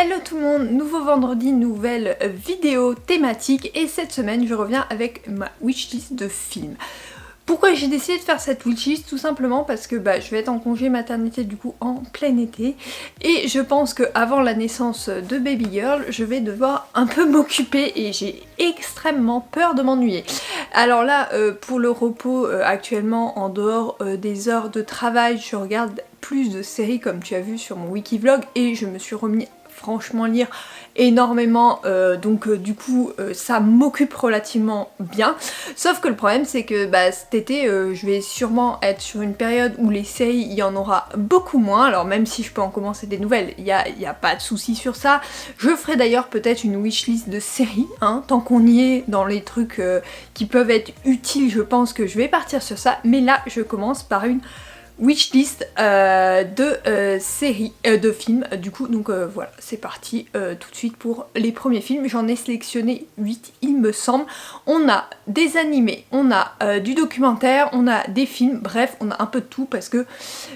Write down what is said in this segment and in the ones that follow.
Hello tout le monde, nouveau vendredi, nouvelle vidéo thématique et cette semaine je reviens avec ma wishlist de films. Pourquoi j'ai décidé de faire cette wishlist? Tout simplement parce que je vais être en congé maternité du coup en plein été et je pense qu'avant la naissance de baby girl je vais devoir un peu m'occuper et j'ai extrêmement peur de m'ennuyer. Alors là pour le repos actuellement en dehors des heures de travail je regarde plus de séries comme tu as vu sur mon wikivlog et je me suis remis franchement lire énormément donc du coup ça m'occupe relativement bien, sauf que le problème c'est que cet été je vais sûrement être sur une période où les séries il y en aura beaucoup moins, alors même si je peux en commencer des nouvelles, il y a pas de souci sur ça. Je ferai d'ailleurs peut-être une wishlist de séries, hein, tant qu'on y est dans les trucs qui peuvent être utiles, je pense que je vais partir sur ça, mais là je commence par une wishlist de séries, de films du coup, donc voilà, c'est parti tout de suite pour les premiers films. J'en ai sélectionné 8 il me semble. On a des animés, on a du documentaire, on a des films, bref on a un peu de tout parce que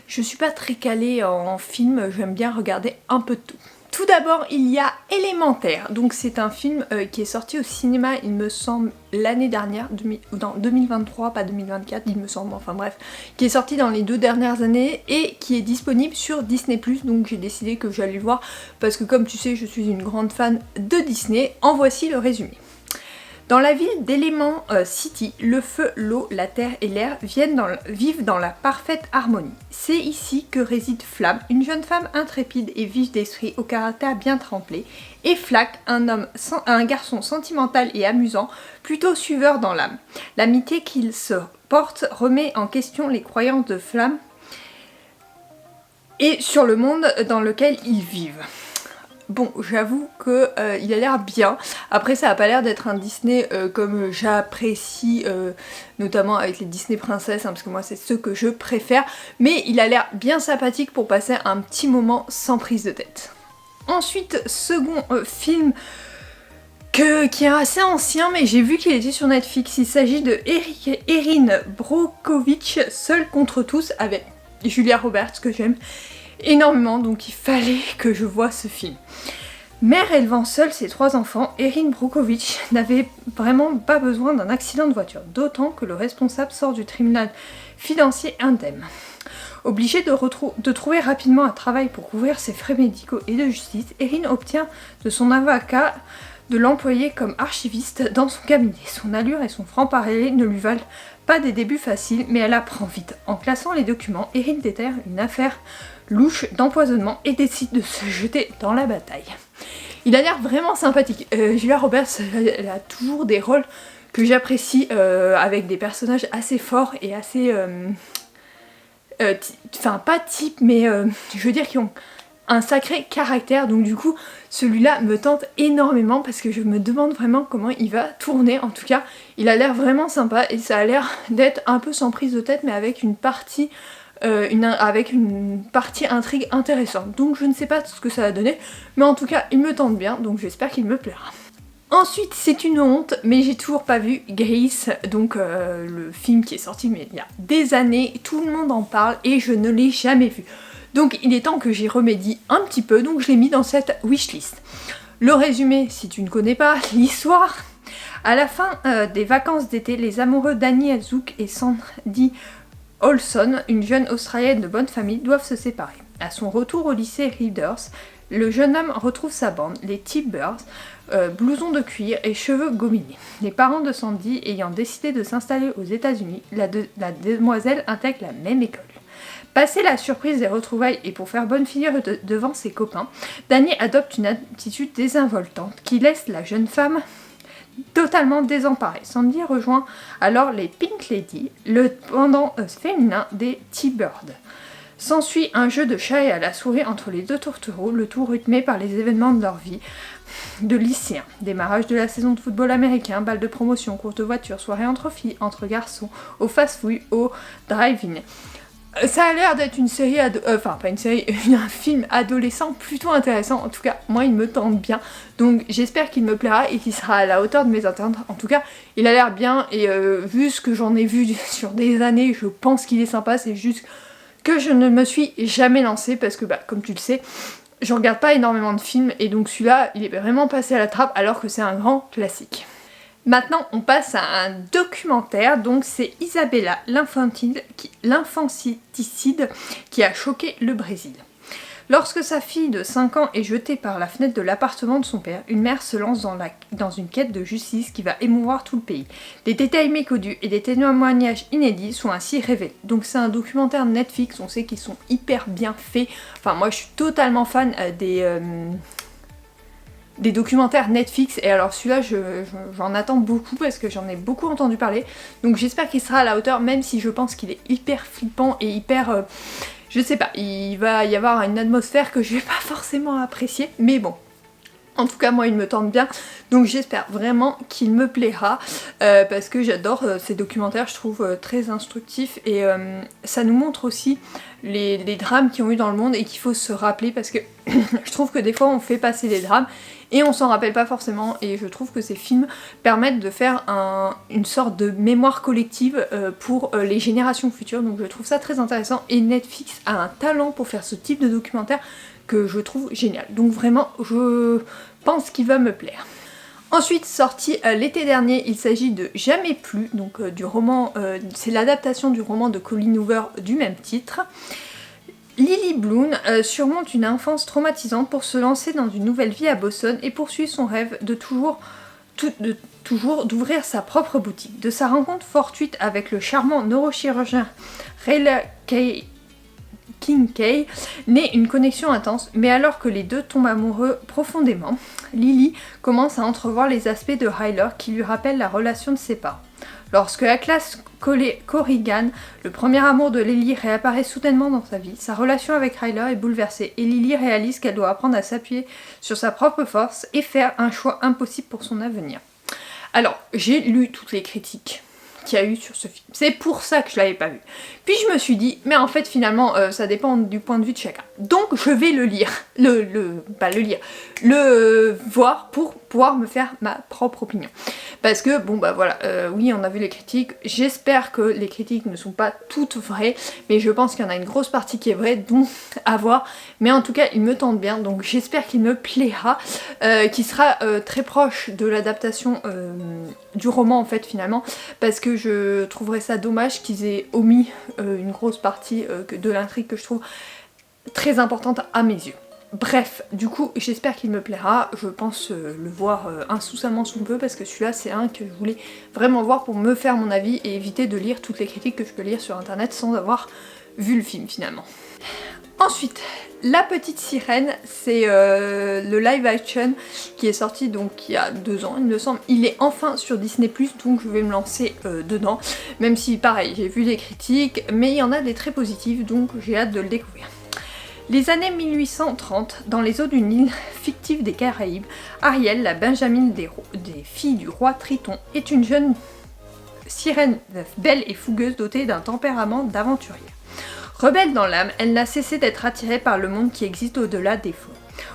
je suis pas très calée en film, j'aime bien regarder un peu de tout. Tout d'abord, il y a Élémentaire, donc c'est un film qui est sorti au cinéma, il me semble, l'année dernière, dans 2023, pas 2024, il me semble, enfin bref, qui est sorti dans les 2 dernières années et qui est disponible sur Disney+, donc j'ai décidé que j'allais le voir parce que comme tu sais, je suis une grande fan de Disney. En voici le résumé. Dans la ville d'Element City, le feu, l'eau, la terre et l'air vivent dans la parfaite harmonie. C'est ici que réside Flamme, une jeune femme intrépide et vive d'esprit au caractère bien trempé, et Flack, un garçon sentimental et amusant, plutôt suiveur dans l'âme. L'amitié qu'ils se portent remet en question les croyances de Flamme et sur le monde dans lequel ils vivent. Bon, j'avoue que il a l'air bien. Après, ça a pas l'air d'être un Disney comme j'apprécie, notamment avec les Disney princesses, hein, parce que moi c'est ceux que je préfère. Mais il a l'air bien sympathique pour passer un petit moment sans prise de tête. Ensuite, second film qui est assez ancien, mais j'ai vu qu'il était sur Netflix. Il s'agit de Erin Brockovich, Seul contre tous, avec Julia Roberts, que j'aime énormément, donc il fallait que je voie ce film. Mère élevant seule ses 3 enfants, Erin Brockovich n'avait vraiment pas besoin d'un accident de voiture, d'autant que le responsable sort du tribunal financier indemne. Obligée de trouver rapidement un travail pour couvrir ses frais médicaux et de justice, Erin obtient de son avocat de l'employer comme archiviste dans son cabinet. Son allure et son franc-parler ne lui valent pas des débuts faciles, mais elle apprend vite. En classant les documents, Erin déterre une affaire louche d'empoisonnement et décide de se jeter dans la bataille. Il a l'air vraiment sympathique. Julia Roberts, elle a toujours des rôles que j'apprécie, avec des personnages assez forts et assez... Enfin, pas type, mais je veux dire qui ont un sacré caractère, donc du coup celui-là me tente énormément parce que je me demande vraiment comment il va tourner. En tout cas il a l'air vraiment sympa et ça a l'air d'être un peu sans prise de tête mais avec une partie intrigue intéressante, donc je ne sais pas ce que ça va donner, mais en tout cas il me tente bien, donc j'espère qu'il me plaira. Ensuite, c'est une honte, mais j'ai toujours pas vu Grease, donc le film qui est sorti mais il y a des années, tout le monde en parle et je ne l'ai jamais vu. Donc il est temps que j'y remédie un petit peu, donc je l'ai mis dans cette wishlist. Le résumé, si tu ne connais pas l'histoire, à la fin des vacances d'été, les amoureux Danny Elzouk et Sandy Olson, une jeune Australienne de bonne famille, doivent se séparer. À son retour au lycée Readers, le jeune homme retrouve sa bande, les T-Birds, blousons de cuir et cheveux gominés. Les parents de Sandy ayant décidé de s'installer aux États-Unis, la demoiselle intègre la même école. Passé la surprise des retrouvailles et pour faire bonne figure devant ses copains, Danny adopte une attitude désinvoltante qui laisse la jeune femme totalement désemparée. Sandy rejoint alors les Pink Lady, le pendant féminin des T-Birds. S'ensuit un jeu de chat et à la souris entre les 2 tourtereaux, le tout rythmé par les événements de leur vie de lycéens. Démarrage de la saison de football américain, bal de promotion, courte voiture, soirée entre filles, entre garçons, au fast-food, au drive-in. Ça a l'air d'être une série, enfin pas une série, un film adolescent plutôt intéressant. En tout cas, moi il me tente bien. Donc j'espère qu'il me plaira et qu'il sera à la hauteur de mes attentes. En tout cas, il a l'air bien et vu ce que j'en ai vu sur des années, je pense qu'il est sympa. C'est juste que je ne me suis jamais lancée parce que comme tu le sais, je regarde pas énormément de films et donc celui-là il est vraiment passé à la trappe alors que c'est un grand classique. Maintenant on passe à un documentaire, donc c'est Isabella l'infanticide qui a choqué le Brésil. Lorsque sa fille de 5 ans est jetée par la fenêtre de l'appartement de son père, une mère se lance dans une quête de justice qui va émouvoir tout le pays. Des détails méconnus et des témoignages inédits sont ainsi révélés. Donc c'est un documentaire Netflix, on sait qu'ils sont hyper bien faits. Enfin moi je suis totalement fan des documentaires Netflix, et alors celui-là j'en attends beaucoup parce que j'en ai beaucoup entendu parler. Donc j'espère qu'il sera à la hauteur, même si je pense qu'il est hyper flippant et hyper... je sais pas, il va y avoir une atmosphère que je vais pas forcément apprécier, mais bon. En tout cas, moi, il me tente bien, donc j'espère vraiment qu'il me plaira, parce que j'adore ces documentaires, je trouve très instructifs, et ça nous montre aussi les drames qu'il y a eu dans le monde et qu'il faut se rappeler, parce que je trouve que des fois, on fait passer des drames, et on s'en rappelle pas forcément, et je trouve que ces films permettent de faire une sorte de mémoire collective pour les générations futures, donc je trouve ça très intéressant, et Netflix a un talent pour faire ce type de documentaire que je trouve génial. Donc vraiment, je pense qu'il va me plaire. Ensuite, sorti l'été dernier, il s'agit de Jamais plus, donc du roman, c'est l'adaptation du roman de Colleen Hoover du même titre. Lily Bloom surmonte une enfance traumatisante pour se lancer dans une nouvelle vie à Boston et poursuit son rêve de toujours d'ouvrir sa propre boutique. De sa rencontre fortuite avec le charmant neurochirurgien Rayla Kincaid naît une connexion intense, mais alors que les deux tombent amoureux profondément, Lily commence à entrevoir les aspects de Ryler qui lui rappellent la relation de ses parents. Lorsque la classe Corrigan, le premier amour de Lily, réapparaît soudainement dans sa vie, sa relation avec Ryler est bouleversée et Lily réalise qu'elle doit apprendre à s'appuyer sur sa propre force et faire un choix impossible pour son avenir. Alors, j'ai lu toutes les critiques qu'il y a eu sur ce film. C'est pour ça que je l'avais pas vu. Puis je me suis dit, mais en fait finalement ça dépend du point de vue de chacun. Donc je vais le lire, le voir pour pouvoir me faire ma propre opinion. Parce que bon bah voilà, oui on a vu les critiques, j'espère que les critiques ne sont pas toutes vraies, mais je pense qu'il y en a une grosse partie qui est vraie, donc à voir. Mais en tout cas il me tente bien, donc j'espère qu'il me plaira, qu'il sera très proche de l'adaptation du roman en fait finalement, parce que je trouverais ça dommage qu'ils aient omis une grosse partie de l'intrigue que je trouve très importante à mes yeux. Bref, du coup j'espère qu'il me plaira, je pense le voir incessamment sous peu parce que celui-là c'est un que je voulais vraiment voir pour me faire mon avis et éviter de lire toutes les critiques que je peux lire sur internet sans avoir vu le film finalement. Ensuite, La Petite Sirène, c'est le live action qui est sorti donc il y a 2 ans il me semble. Il est enfin sur Disney+, donc je vais me lancer dedans, même si pareil j'ai vu des critiques, mais il y en a des très positives donc j'ai hâte de le découvrir. Les années 1830, dans les eaux d'une île fictive des Caraïbes, Ariel, la benjamine des filles du roi Triton, est une jeune sirène belle et fougueuse dotée d'un tempérament d'aventurière. Rebelle dans l'âme, elle n'a cessé d'être attirée par le monde qui existe au-delà des flots.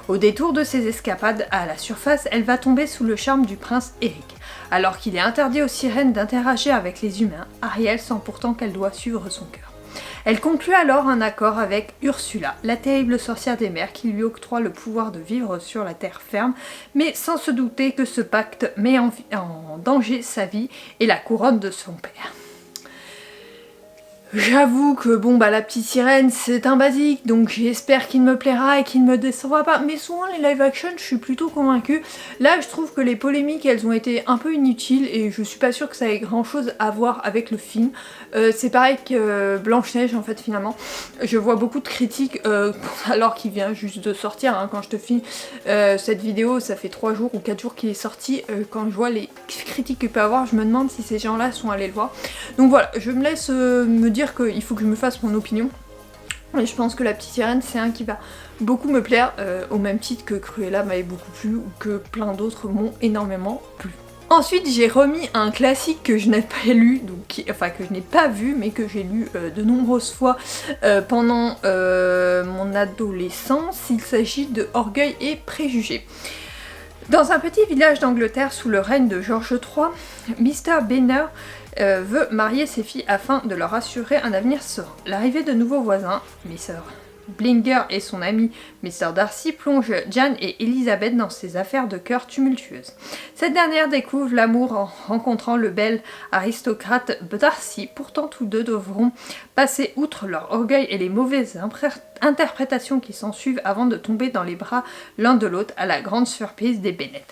Au détour de ses escapades à la surface, elle va tomber sous le charme du prince Eric. Alors qu'il est interdit aux sirènes d'interagir avec les humains, Ariel sent pourtant qu'elle doit suivre son cœur. Elle conclut alors un accord avec Ursula, la terrible sorcière des mers qui lui octroie le pouvoir de vivre sur la terre ferme, mais sans se douter que ce pacte met en danger sa vie et la couronne de son père. J'avoue que bon bah La Petite Sirène c'est un basique, donc j'espère qu'il me plaira et qu'il me décevra pas, mais souvent les live action je suis plutôt convaincue. Là je trouve que les polémiques elles ont été un peu inutiles et je suis pas sûre que ça ait grand chose à voir avec le film. C'est pareil que Blanche-Neige en fait finalement. Je vois beaucoup de critiques alors qu'il vient juste de sortir, hein. Quand je te filme cette vidéo ça fait 3 jours ou 4 jours qu'il est sorti, quand je vois les critiques qu'il peut avoir je me demande si ces gens là sont allés le voir. Donc voilà, je me laisse me dire qu'il faut que je me fasse mon opinion. Et je pense que La Petite Sirène c'est un qui va beaucoup me plaire, au même titre que Cruella m'avait beaucoup plu ou que plein d'autres m'ont énormément plu. Ensuite j'ai remis un classique que je n'ai pas lu, donc que je n'ai pas vu mais que j'ai lu de nombreuses fois pendant mon adolescence. Il s'agit de Orgueil et Préjugés. Dans un petit village d'Angleterre sous le règne de George III, Mr. Benner veut marier ses filles afin de leur assurer un avenir serein. L'arrivée de nouveaux voisins, Mr. Blinger et son ami Mr. Darcy plongent Jan et Elizabeth dans ses affaires de cœur tumultueuses. Cette dernière découvre l'amour en rencontrant le bel aristocrate Darcy. Pourtant, tous deux devront passer outre leur orgueil et les mauvaises interprétations qui s'ensuivent avant de tomber dans les bras l'un de l'autre à la grande surprise des Bennet.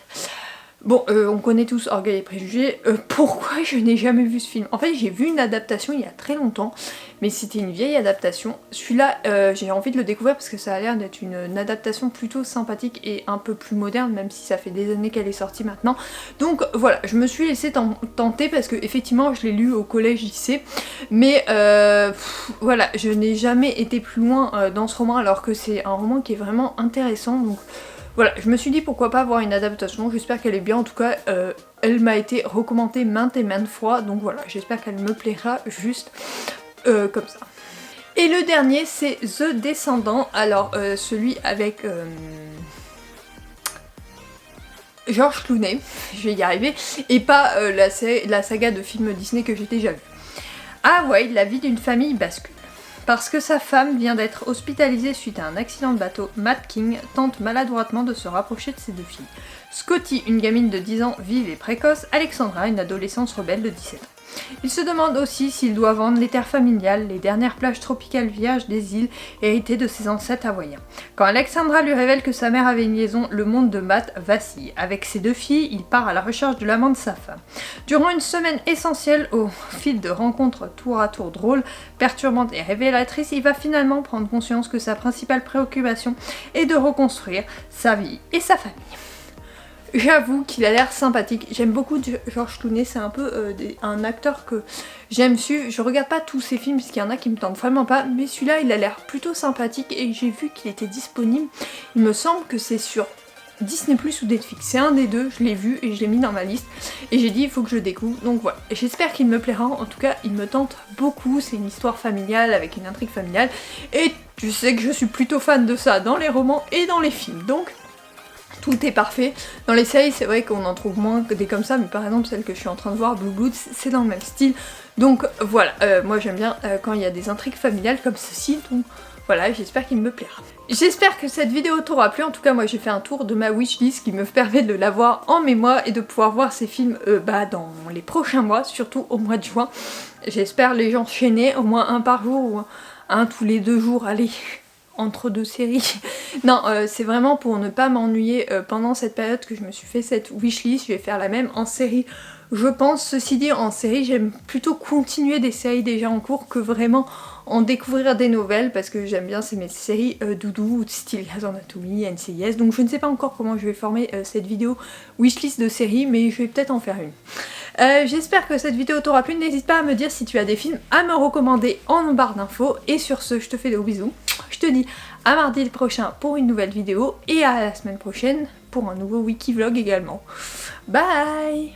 Bon, on connaît tous Orgueil et Préjugés. Pourquoi je n'ai jamais vu ce film? En fait, j'ai vu une adaptation il y a très longtemps, mais c'était une vieille adaptation. Celui-là, j'ai envie de le découvrir parce que ça a l'air d'être une adaptation plutôt sympathique et un peu plus moderne, même si ça fait des années qu'elle est sortie maintenant. Donc voilà, je me suis laissée tenter parce que effectivement, je l'ai lu au collège-lycée, mais voilà, je n'ai jamais été plus loin dans ce roman, alors que c'est un roman qui est vraiment intéressant. Donc voilà, je me suis dit pourquoi pas avoir une adaptation, j'espère qu'elle est bien, en tout cas elle m'a été recommandée maintes et maintes fois, donc voilà, j'espère qu'elle me plaira juste comme ça. Et le dernier c'est The Descendant, alors celui avec George Clooney, je vais y arriver, et pas la saga de films Disney que j'ai déjà vu. Ah ouais, la vie d'une famille bascule. Parce que sa femme vient d'être hospitalisée suite à un accident de bateau, Matt King tente maladroitement de se rapprocher de ses deux filles. Scotty, une gamine de 10 ans vive et précoce, Alexandra, une adolescente rebelle de 17 ans. Il se demande aussi s'il doit vendre les terres familiales, les dernières plages tropicales vierges des îles héritées de ses ancêtres hawaïens. Quand Alexandra lui révèle que sa mère avait une liaison, le monde de Matt vacille. Avec ses deux filles, il part à la recherche de l'amant de sa femme. Durant une semaine essentielle, au fil de rencontres tour à tour drôles, perturbantes et révélatrices, il va finalement prendre conscience que sa principale préoccupation est de reconstruire sa vie et sa famille. J'avoue qu'il a l'air sympathique, j'aime beaucoup George Clooney, c'est un peu un acteur que j'aime suivre. Je regarde pas tous ses films parce qu'il y en a qui me tentent vraiment pas, mais celui-là il a l'air plutôt sympathique et j'ai vu qu'il était disponible. Il me semble que c'est sur Disney Plus ou Netflix, c'est un des deux, je l'ai vu et je l'ai mis dans ma liste et j'ai dit il faut que je le découvre, donc voilà. J'espère qu'il me plaira, en tout cas il me tente beaucoup, c'est une histoire familiale avec une intrigue familiale et tu sais que je suis plutôt fan de ça dans les romans et dans les films, donc tout est parfait. Dans les séries, c'est vrai qu'on en trouve moins que des comme ça, mais par exemple celle que je suis en train de voir, Blue Bloods, c'est dans le même style. Donc voilà, moi j'aime bien quand il y a des intrigues familiales comme ceci, donc voilà, j'espère qu'il me plaira. J'espère que cette vidéo t'aura plu, en tout cas moi j'ai fait un tour de ma wishlist qui me permet de l'avoir en mémoire et de pouvoir voir ces films dans les prochains mois, surtout au mois de juin. J'espère les enchaîner, au moins un par jour ou un tous les 2 jours, allez, entre deux séries. Non, c'est vraiment pour ne pas m'ennuyer pendant cette période que je me suis fait cette wishlist. Je vais faire la même en série, je pense. Ceci dit, en série, j'aime plutôt continuer des séries déjà en cours que vraiment en découvrir des nouvelles, parce que j'aime bien, c'est mes séries doudou, style Grey's Anatomy, NCIS, donc je ne sais pas encore comment je vais former cette vidéo wishlist de séries, mais je vais peut-être en faire une. J'espère que cette vidéo t'aura plu, n'hésite pas à me dire si tu as des films à me recommander en barre d'infos, et sur ce, je te fais des gros bisous, je te dis à mardi prochain pour une nouvelle vidéo, et à la semaine prochaine pour un nouveau wiki vlog également. Bye!